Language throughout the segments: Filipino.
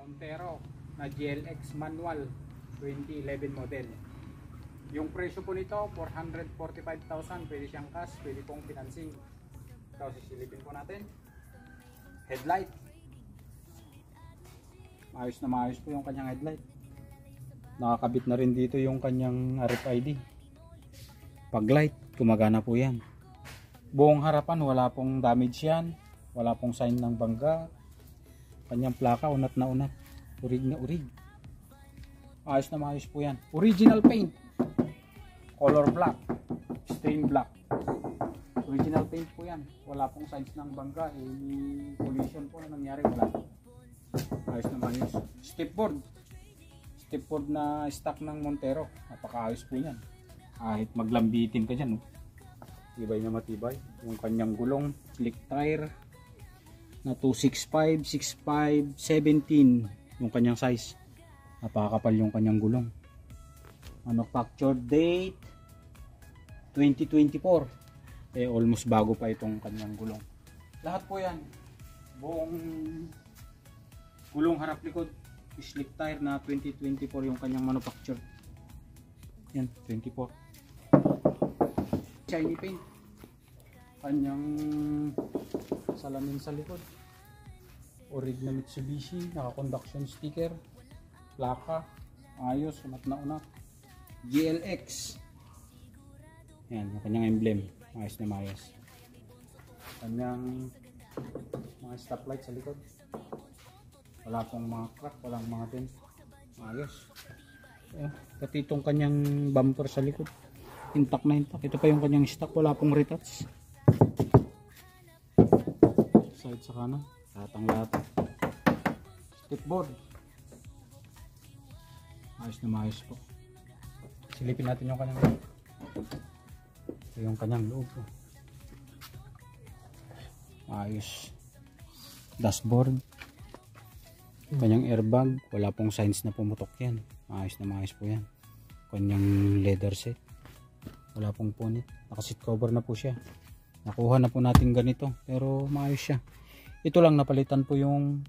Montero na GLX manual 2011 model. Yung presyo po nito 445,000. Pwede siyang cash, pwede pong financing. Tapos sisilipin po natin. Headlight, maayos na maayos po yung kanyang headlight. Nakakabit na rin dito yung kanyang RFID. Paglight, gumagana po yan. Buong harapan wala pong damage yan, wala pong sign ng bangga. Kanyang plaka unat na unat, urig na urig. Ayos na maayos po yan. Original paint, color black, stain black. Original paint po yan, wala pong signs ng bangga. Any collision po na nangyari, wala. Ayos na maayos. Stepboard na stock ng Montero, napakaayos po yan. Kahit maglambitin ka dyan, no? Tibay na matibay. Yung kanyang gulong, slick tire na 265, 65, 17 yung kanyang size. Napakakapal yung kanyang gulong. Manufactured date 2024. Almost bago pa itong kanyang gulong. Lahat po yan, buong gulong harap likod, slick tire na 2024 yung kanyang manufacture. Yan, 24. Shiny paint. Kanyang salamin sa likod. Orig na Mitsubishi, naka-conduction sticker. Plaka, ayos, unat na unat. GLX. Yan, yung kanyang emblem. Ayos na maayos. Kanyang mga stoplight sa likod. Wala pong mga crack, walang mga dent. Ayos. Pati itong kanyang bumper sa likod, intact na intact. Ito pa yung kanyang stock, wala pong retouch. Side sa kanan, latang-latang. Stepboard, ayos na maayos po. Silipin natin yung kanyang loob. Ito yung kanyang loob po. Ayos. Dashboard, kanyang airbag, wala pong signs na pumutok yan. Maayos na maayos po yan. Kanyang leather set, wala pong punit. Naka-seat cover na po siya. Nakuha na po natin ganito, pero maayos siya. Ito lang napalitan po yung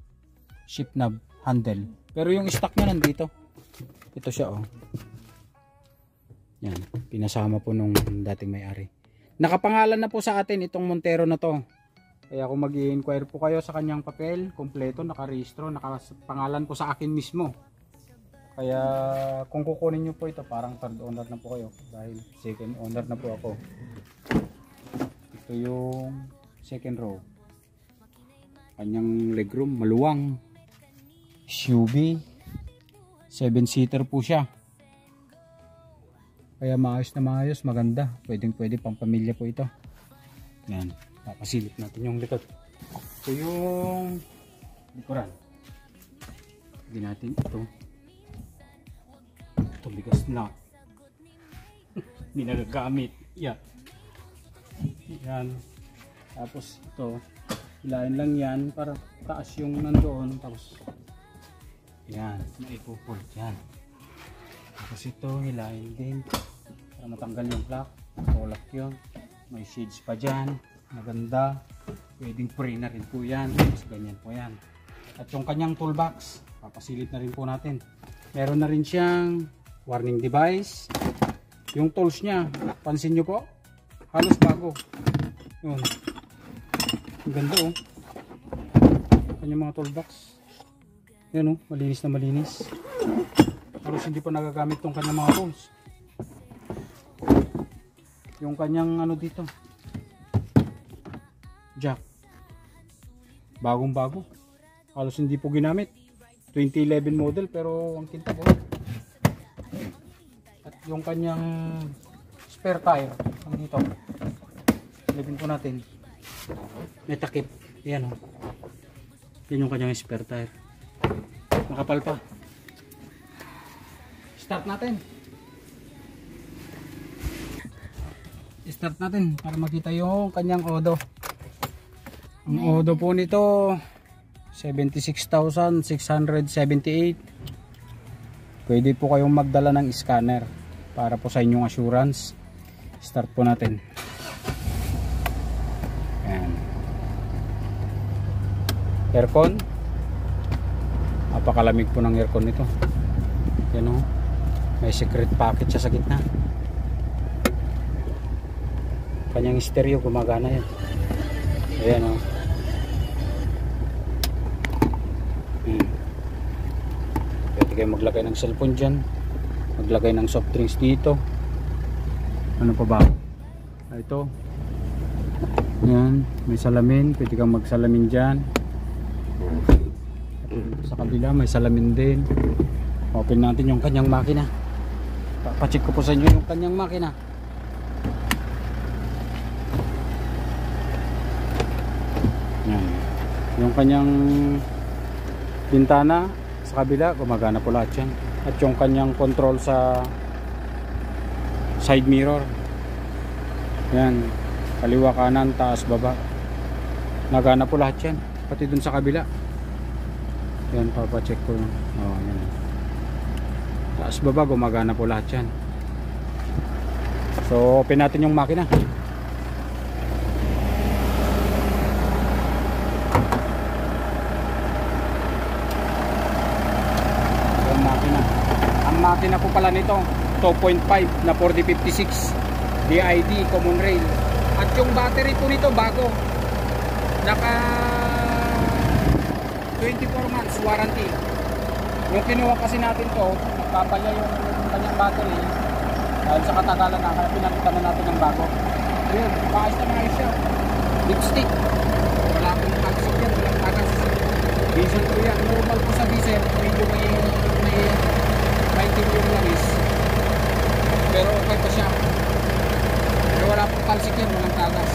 shift knob handle, pero yung stock niya nandito. Ito siya, oh. Yan, pinasama po nung dating may-ari. Nakapangalan na po sa atin itong Montero na to. Kaya kung mag-i-inquire po kayo sa kanyang papel, kompleto, nakarehistro, nakapangalan po sa akin mismo. Kaya kung kukunin nyo po ito, parang third owner na po kayo. Dahil second owner na po ako. Ito yung second row. Kanyang legroom, maluwang. SUV. 7-seater po siya. Kaya maayos na maayos, maganda. Pwedeng pwede pang pamilya po ito. Yan. Papasilip natin yung likod. Ito yung likuran. Hindi natin ito. Ito bigas na. Hindi nagagamit. Yeah. Yan. Tapos ito. Hilahin lang yan para taas yung nandoon. Tapos yan. Maipupult yan. Tapos ito hilahin din. Para matanggal yung plak. Tulak yun. May shades pa dyan. Maganda, pwedeng free na rin po yan. Mas ganyan po yan. At yung kanyang toolbox, papasilip na rin po natin. Meron na rin siyang warning device. Yung tools niya, pansin nyo po, halos bago. Yun. Ang ganda, oh. Kanyang mga toolbox. Yan, oh, malinis na malinis. Halos hindi pa nagagamit tong kanyang mga tools. Yung kanyang ano dito, jack, bagong bago, halos hindi po ginamit. 2011 model pero ang kinta po. At yung kanyang spare tire dito, silipin po natin, may takip. Yan, oh. Yan yung kanyang spare tire, makapal pa. Start natin para makita yung kanyang odo. Ang odo po nito 76,678. Pwede po kayong magdala ng scanner para po sa inyong assurance. Start po natin. Ayan. Aircon, Napakalamig po ng aircon nito. Yan o, may secret pocket siya sa gitna. Kanyang stereo gumagana yan. Ayan o. Pwede kayo maglagay ng cellphone dyan, maglagay ng soft drinks dito. Ano pa ba? Ito. Yan, may salamin, pwede kang magsalamin dyan. Sa kabila may salamin din. Open natin yung kanyang makina. Papacheck ko po sa inyo yung kanyang makina. Yan. Yung kanyang bintana sa kabila gumagana po lahat yan. At yung kanyang control sa side mirror, yan, kaliwa kanan taas baba, nagana po lahat yan, pati dun sa kabila. Yan, papacheck ko. Yan. Taas baba gumagana po lahat yan. So open natin yung makina. Yung makina, ang makina po pala nito 2.5 na 4056 DID common rail. At yung battery po nito bago, naka 24 months warranty. Yung kinuha kasi natin to, nagpapalya yung kanyang battery dahil sa katagalan na, kaya pinakita na natin ng bago. Ayun, maayos na maayos siya. Lipstick, wala akong tagsik yan, walang tagas. Diesel po yan, normal po sa diesel, medyo may itim yung langis, pero okay pa siya. Pero wala pong talsik yan, walang tagas.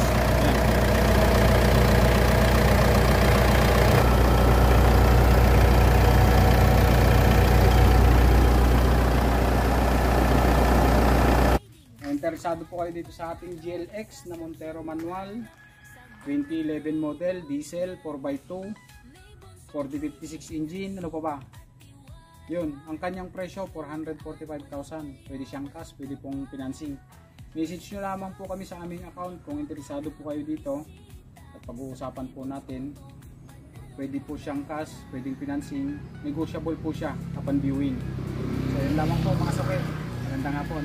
Interesado po kayo dito sa ating GLX na Montero manual 2011 model, diesel 4x2 4056 engine. Ano pa ba? Yun, ang kanyang presyo 445,000. Pwede siyang cash, pwede pong financing. Message nyo lamang po kami sa aming account kung interesado po kayo dito at pag-uusapan po natin. Pwede po siyang cash, pwedeng financing, negotiable po siya upon viewing. So yun lamang po mga sakit. Magandang hapon.